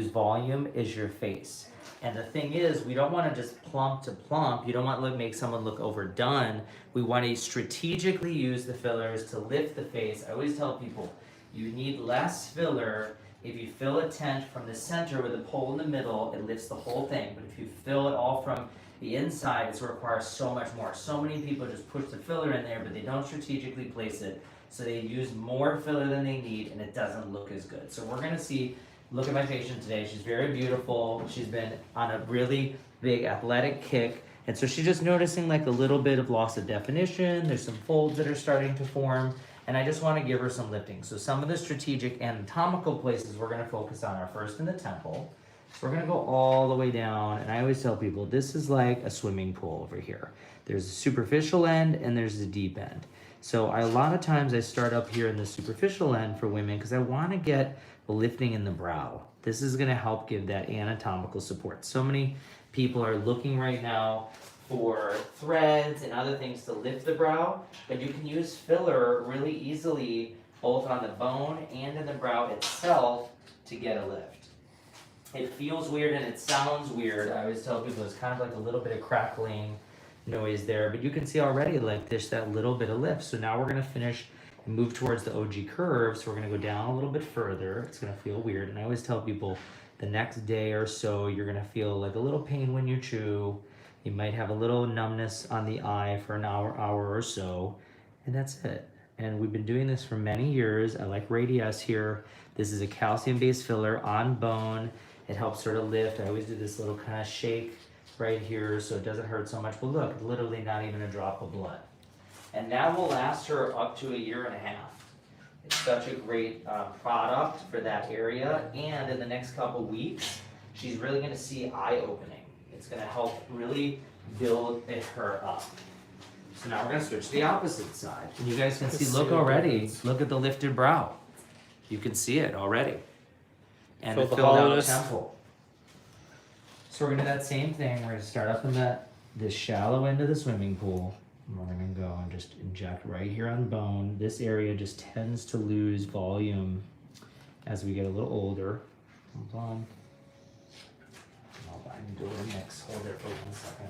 lose volume is your face. And the thing is, we don't want to just plump to plump. You don't want to make someone look overdone. We want to strategically use the fillers to lift the face. I always tell people, you need less filler. If you fill a tent from the center with a pole in the middle, it lifts the whole thing. But if you fill it all from the inside, it requires so much more. So many people just push the filler in there, but they don't strategically place it. So they use more filler than they need, and it doesn't look as good. So we're gonna see, look at my patient today. She's very beautiful. She's been on a really big athletic kick. And so she's just noticing like a little bit of loss of definition. There's some folds that are starting to form. And I just want to give her some lifting. So some of the strategic anatomical places we're going to focus on are first in the temple. So we're going to go all the way down. And I always tell people, this is like a swimming pool over here. There's a superficial end and there's the deep end. So a lot of times I start up here in the superficial end for women because I want to get lifting in the brow. This is going to help give that anatomical support. So many people are looking right now for threads and other things to lift the brow, but you can use filler really easily both on the bone and in the brow itself to get a lift. It feels weird and it sounds weird. I always tell people it's kind of like a little bit of crackling noise there, but you can see already like this, that little bit of lift. So now we're going to finish and move towards the OG curve. So we're going to go down a little bit further. It's going to feel weird. And I always tell people the next day or so, you're going to feel like a little pain when you chew. You might have a little numbness on the eye for an hour or so, and that's it. And we've been doing this for many years. I like Radius here. This is a calcium-based filler on bone. It helps sort of lift. I always do this little kind of shake right here so it doesn't hurt so much. But look, literally not even a drop of blood. And that will last her up to 1.5 years. It's such a great product for that area. And in the next couple weeks, she's really going to see eye opening. It's going to help really build her up. So now we're going to switch to the opposite side. And you guys can see, look already, look at the lifted brow. You can see it already. And the filled out temple. So we're going to do that same thing. We're going to start up in this shallow end of the swimming pool. And we're going to go and just inject right here on bone. This area just tends to lose volume as we get a little older. Hold on. Do a little mix. Hold it for 1 second.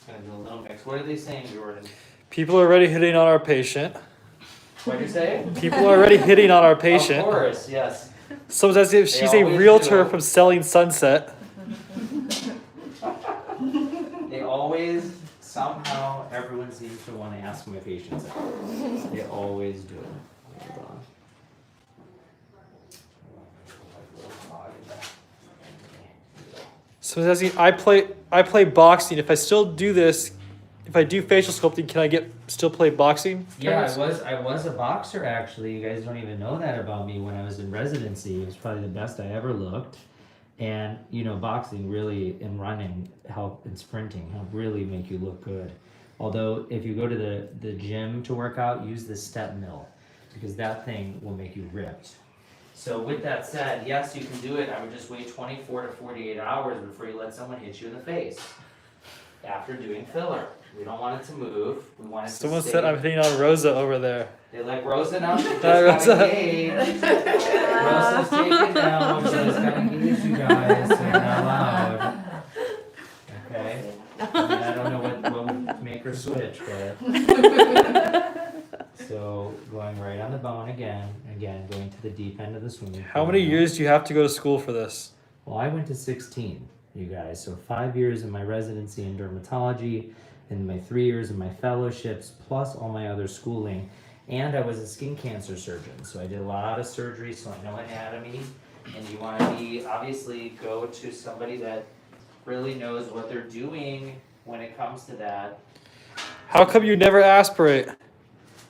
I'm gonna do a little mix. What are they saying, Jordan? People are already hitting on our patient. What'd you say? People are already hitting on our patient. Of course, yes. Someone says if she's a realtor from Selling Sunset. They always, somehow, everyone seems to want to ask my patients out. They always do. Hold on. So asking, I play boxing. If I still do this, if I do facial sculpting, can I still play boxing? Yeah, I was a boxer actually. You guys don't even know that about me. When I was in residency, it was probably the best I ever looked. And you know, boxing really and running and sprinting help really make you look good. Although if you go to the gym to work out, use the step mill because that thing will make you ripped. So with that said, yes, you can do it. I would just wait 24 to 48 hours before you let someone hit you in the face after doing filler. We don't want it to move. We want it to Someone stay. said I'm hitting on Rosa over there. They like Rosa now? She just Rosa. got engaged. Rosa's taken down. She just got engaged, you guys. So you're not allowed. Okay? I don't know what would make her switch, but... So going right on the bone again, going to the deep end of the swimming pool. How many years do you have to go to school for this? Well, I went to 16, you guys. So 5 years in my residency in dermatology, and my 3 years in my fellowships, plus all my other schooling. And I was a skin cancer surgeon, so I did a lot of surgery, so I know anatomy. And you want to obviously go to somebody that really knows what they're doing when it comes to that. How come you never aspirate?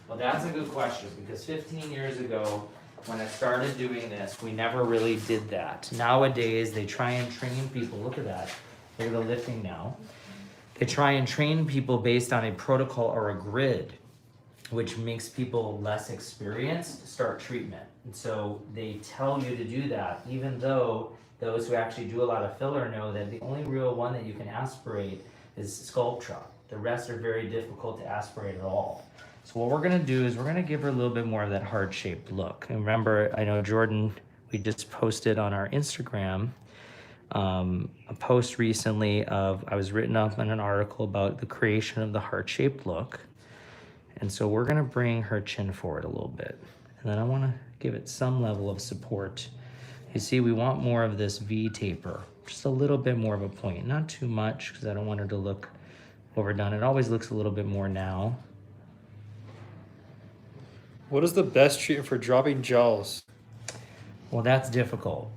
Well, that's a good question, because 15 years ago, when I started doing this, we never really did that. Nowadays, they try and train people. Look at that. Look at the lifting now. They try and train people based on a protocol or a grid, which makes people less experienced to start treatment. And so they tell you to do that, even though those who actually do a lot of filler know that the only real one that you can aspirate is Sculptra. The rest are very difficult to aspirate at all. So what we're gonna do is we're gonna give her a little bit more of that heart-shaped look. And remember, I know Jordan, we just posted on our Instagram a post recently of, I was written up in an article about the creation of the heart-shaped look. And so we're gonna bring her chin forward a little bit. And then I wanna give it some level of support. You see, we want more of this V taper, just a little bit more of a point, not too much, because I don't want her to look overdone. It always looks a little bit more now. What is the best treatment for dropping jowls? Well, that's difficult.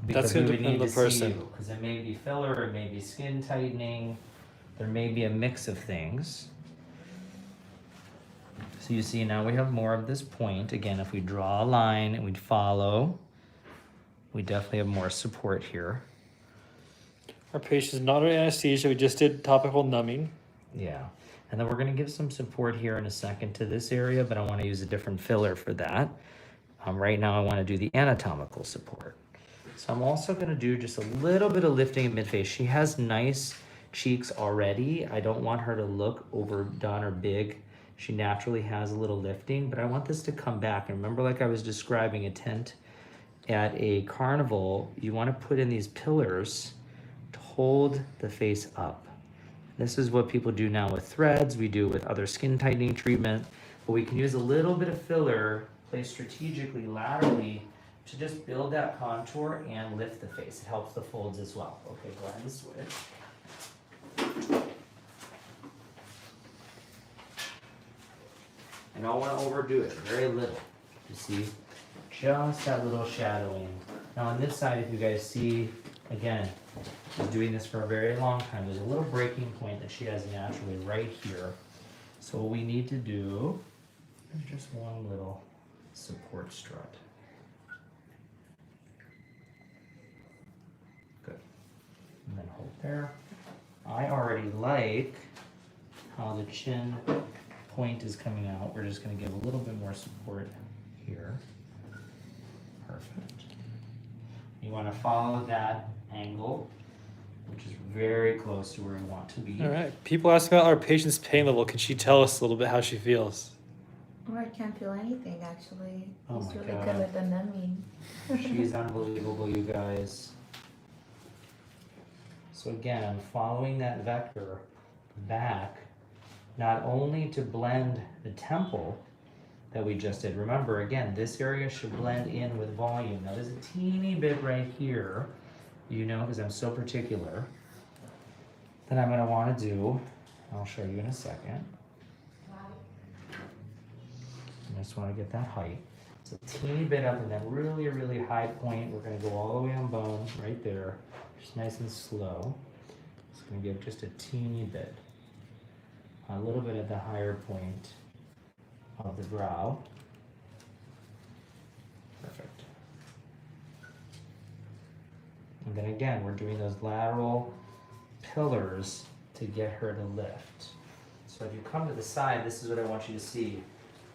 That's gonna depend on the person. Because it may be filler, it may be skin tightening, there may be a mix of things. So you see now we have more of this point. Again, if we draw a line and we'd follow, we definitely have more support here. Our patient's not under anesthesia. We just did topical numbing. Yeah. And then we're gonna give some support here in a second to this area, but I wanna use a different filler for that. Right now I wanna do the anatomical support. So I'm also gonna do just a little bit of lifting in mid-face. She has nice cheeks already. I don't want her to look overdone or big. She naturally has a little lifting, but I want this to come back. And remember, like I was describing a tent at a carnival, you wanna put in these pillars to hold the face up. This is what people do now with threads. We do with other skin tightening treatment, but we can use a little bit of filler placed strategically laterally to just build that contour and lift the face. It helps the folds as well. Okay, go ahead and switch. I don't want to overdo it, very little. You see, just that little shadowing. Now on this side, if you guys see, again, she's doing this for a very long time. There's a little breaking point that she has naturally right here. So what we need to do is just one little support strut. Good. And then hold there. I already like how the chin point is coming out. We're just going to give a little bit more support here. Perfect. You want to follow that angle, which is very close to where we want to be. All right. People ask about our patient's pain level. Can she tell us a little bit how she feels? Or I can't feel anything actually. Oh He's my really God. good with the numbing. She's unbelievable, you guys. So again, I'm following that vector back, not only to blend the temple that we just did. Remember, again, this area should blend in with volume. Now there's a teeny bit right here, you know, because I'm so particular, that I'm going to want to do. I'll show you in a second. I just want to get that height. It's a teeny bit up and then really, really high point. We're going to go all the way on bone right there. Just nice and slow. Just going to give just a teeny bit. A little bit at the higher point of the brow. Perfect. And then again, we're doing those lateral pillars to get her to lift. So if you come to the side, this is what I want you to see.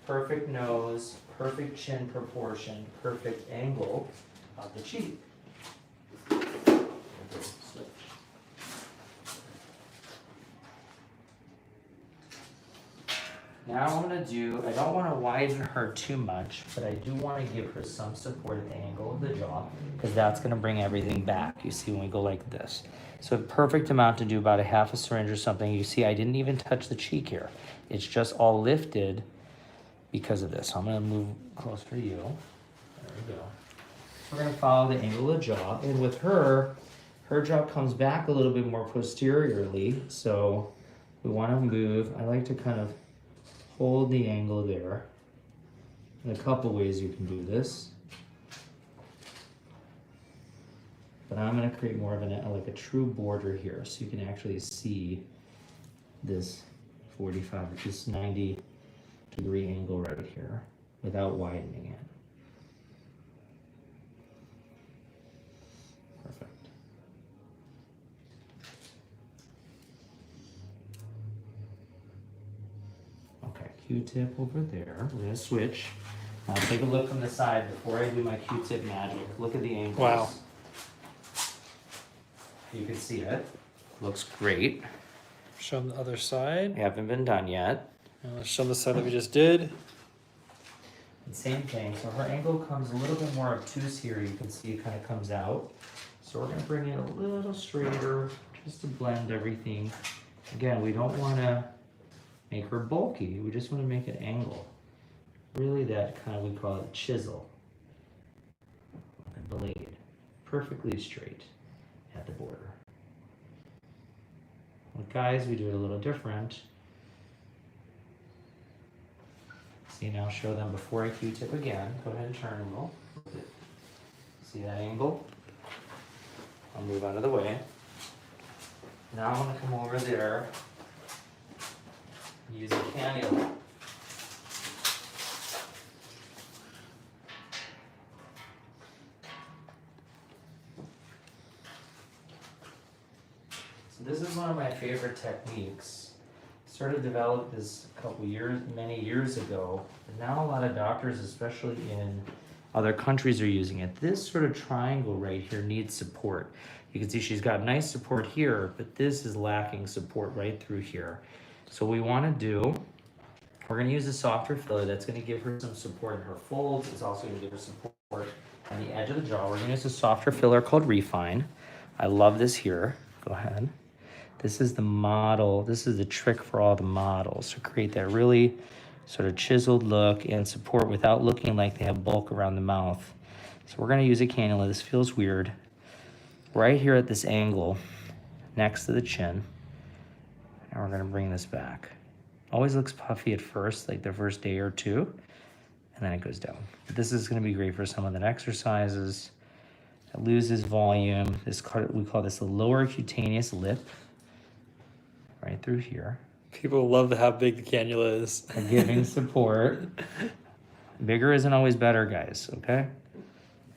Perfect nose, perfect chin proportion, perfect angle of the cheek. Switch. Now I'm going to do, I don't want to widen her too much, but I do want to give her some support at the angle of the jaw, because that's going to bring everything back. You see when we go like this. So a perfect amount to do about a half a syringe or something. You see I didn't even touch the cheek here. It's just all lifted because of this. So I'm going to move closer to you. There we go. We're going to follow the angle of the jaw. And with her jaw comes back a little bit more posteriorly. So we want to move. I like to kind of hold the angle there. In a couple ways you can do this. But I'm going to create more of like a true border here, so you can actually see this 45, this 90-degree angle right here without widening it. Perfect. Okay, Q-tip over there. We're going to switch. Now take a look from the side before I do my Q-tip magic. Look at the angles. Wow. You can see it. Looks great. Show them the other side. We haven't been done yet. And let's show them the side that we just did. And same thing. So her angle comes a little bit more obtuse here. You can see it kind of comes out. So So we're gonna bring it a little straighter just to blend everything. Again, we don't wanna make her bulky, we just wanna make it angle. Really that kind of, we call it chisel. A blade, perfectly straight at the border. With guys, we do it a little different. See, now show them before I Q-tip again. Go ahead and turn a little. See that angle? I'll move out of the way. Now I'm gonna come over there and use a cannula. So this is one of my favorite techniques. Started to develop this many years ago, but now a lot of doctors, especially in other countries, are using it. This sort of triangle right here needs support. You can see she's got nice support here, but this is lacking support right through here. So what we want to do, we're going to use a softer filler that's going to give her some support in her folds. It's also going to give her support on the edge of the jaw. We're going to use a softer filler called Refine. I love this here. Go ahead. This is the model. This is the trick for all the models to create that really sort of chiseled look and support without looking like they have bulk around the mouth. So we're going to use a cannula. This feels weird. Right here at this angle next to the chin. And we're going to bring this back. Always looks puffy at first, like the first day or two, and then it goes down. But this is going to be great for some of the exercises. It loses volume. We call this the lower cutaneous lip. Right through here. People love how big the cannula is. And giving support. Bigger isn't always better, guys, okay?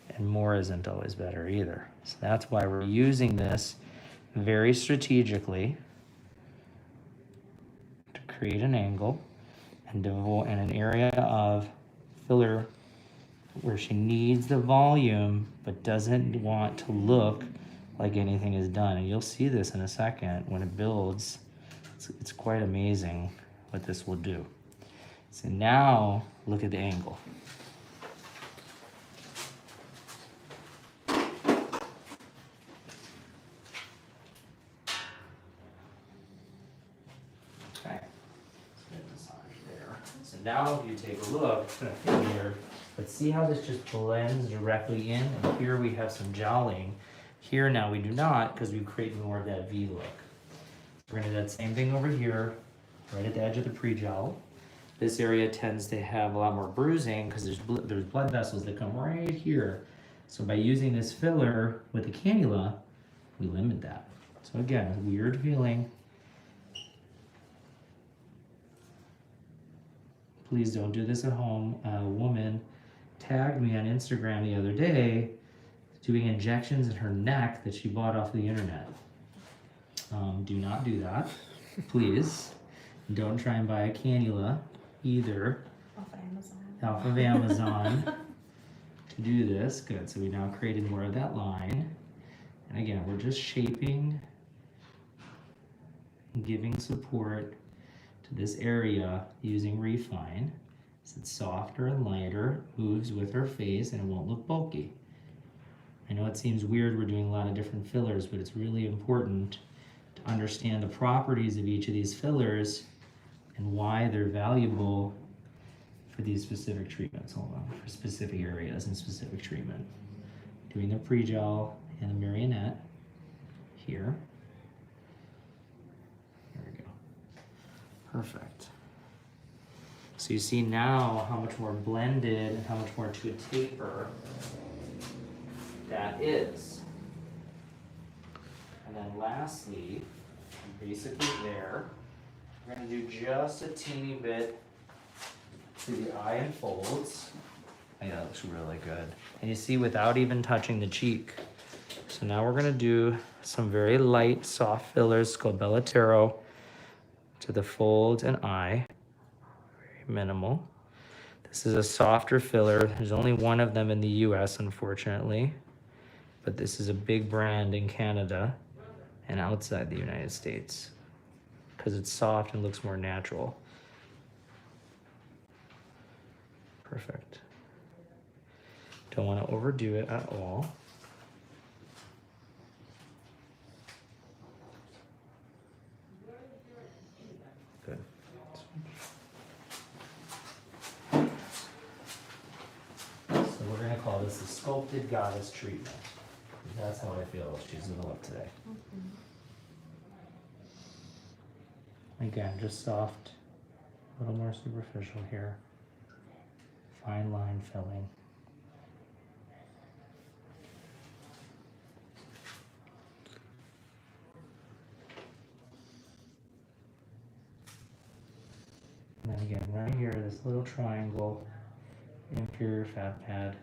And more isn't always better either. So that's why we're using this very strategically to create an angle and an area of filler where she needs the volume but doesn't want to look like anything is done. And you'll see this in a second when it builds. It's quite amazing what this will do. So now look at the angle. Okay, massage there. So now if you take a look, it's gonna fit here, but see how this just blends directly in? And here we have some jowling. Here now we do not, because we create more of that V look. We're gonna do that same thing over here, right at the edge of the pre-jowl. This area tends to have a lot more bruising because there's blood vessels that come right here. So by using this filler with the cannula, we limit that. So again, weird feeling. Please don't do this at home. A woman tagged me on Instagram the other day doing injections in her neck that she bought off the internet. Do not do that, please. Don't try and buy a cannula either. Off of Amazon to do this. Good, so we now created more of that line. And again, we're just shaping and giving support to this area using Refine. So it's softer and lighter, moves with her face, and it won't look bulky. I know it seems weird, we're doing a lot of different fillers, but it's really important to understand the properties of each of these fillers and why they're valuable for these specific treatments. Hold on, for specific areas and specific treatment. Doing the pre-jowl and the marionette here. There we go. Perfect. So you see now how much more blended and how much more to a taper that is. And then lastly, basically there, we're going to do just a teeny bit to the eye and folds. I know that looks really good. And you see without even touching the cheek. So now we're going to do some very light, soft fillers called Bellatero to the folds and eye. Very minimal. This is a softer filler. There's only one of them in the US, unfortunately. But this is a big brand in Canada and outside the United States because it's soft and looks more natural. Perfect. Don't want to overdo it at all. this the sculpted goddess treatment. That's how I feel she's gonna look today. Again, just soft, a little more superficial here. Fine line filling. And then again, right here, this little triangle, inferior fat pad.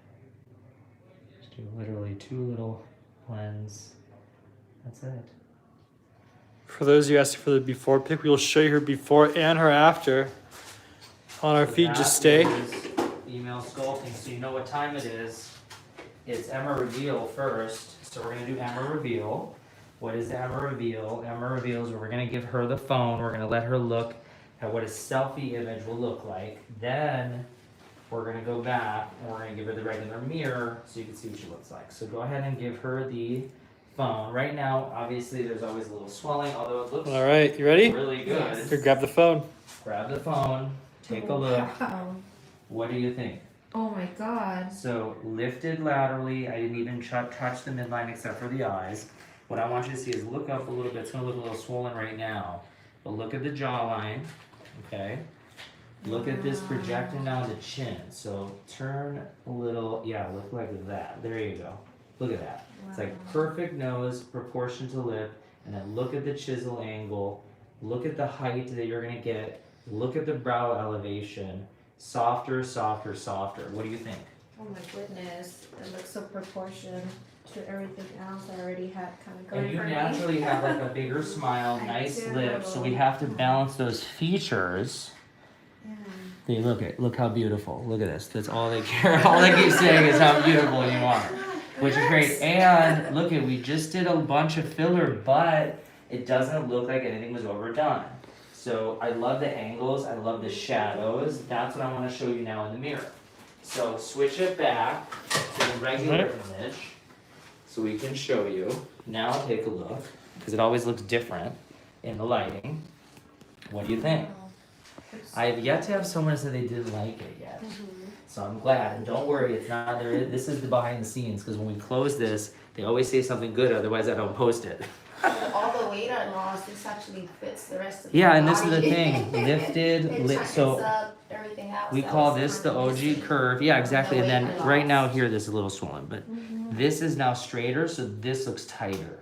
Just do literally 2 little blends. That's it. For those of you asking for the before pic, we will show you her before and her after on our feed. Just stay. That is email sculpting, so you know what time it is. It's Emer reveal first, so we're gonna do Emer reveal. What is Emer reveal? Emer reveal is where we're gonna give her the phone. We're gonna let her look at what a selfie image will look like. Then we're gonna go back and we're gonna give her the regular mirror so you can see what she looks like. So go ahead and give her the phone. Right now, obviously there's always a little swelling, although it looks All right, you ready? really good. Yes. Here, grab the phone. Grab the phone, take a look. Wow. What do you think? Oh my god. So lifted laterally, I didn't even touch the midline except for the eyes. What I want you to see is look up a little bit. It's gonna look a little swollen right now, but look at the jawline, okay? Look at this projecting down the chin. So turn a little, yeah, look like that. There you go. Look at that. It's like perfect nose, proportion to lip, and then look at the chisel angle. Look at the height that you're gonna get. Look at the brow elevation. Softer, softer, softer. What do you think? Oh my goodness. It looks so proportioned to everything else I already had kind of going And you for me. naturally have like a bigger smile, I nice do. lips, so we have to balance those features. Yeah. They look how beautiful. Look at this. That's all they care. All they keep saying is how beautiful you are, which is great. And look at, we just did a bunch of filler, but it doesn't look like anything was overdone. So I love the angles. I love the shadows. That's what I want to show you now in the mirror. So switch it back to the regular image, so we can show you. Now take a look, because it always looks different in the lighting. What do you think? I have yet to have someone say they didn't like it yet. So I'm glad, and don't worry, it's not there. This is the behind the scenes, because when we close this, they always say something good, otherwise I don't post it. All the weight I lost, this actually fits the rest of Yeah, my and this is the body. thing, lifted, It lit, tightens so up everything else. we That call was this the kind of OG missing. curve. Yeah, exactly. And The then weight I right now lost. here, this is a little swollen, but this is now straighter, so this looks tighter.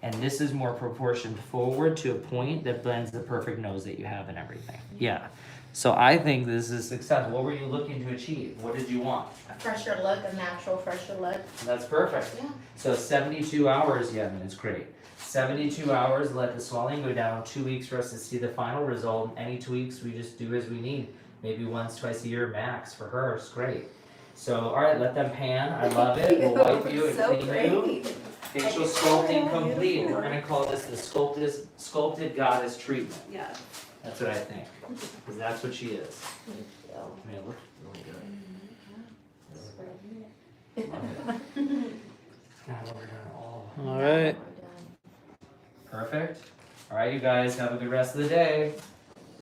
And this is more proportioned forward to a point that blends the perfect nose that you have and everything. Yeah. So I think this is success. What were you looking to achieve? What did you want? A fresher look, a natural fresher look. That's perfect. Yeah. So 72 hours, yeah, I mean, it's great. 72 hours, let the swelling go down. 2 weeks for us to see the final result. Any tweaks, we just do as we need. Maybe once, twice a year max for her. It's great. So, all right, let them pan. I love it. We'll wipe you and So clean you. great. Facial sculpting complete. We're gonna call this the sculpted goddess treatment. Yeah. That's what I think, because that's what she is. Thank you. I mean, it looks really good. Love it. Now we're done all. All right. Perfect. All right, you guys, have a good rest of the day.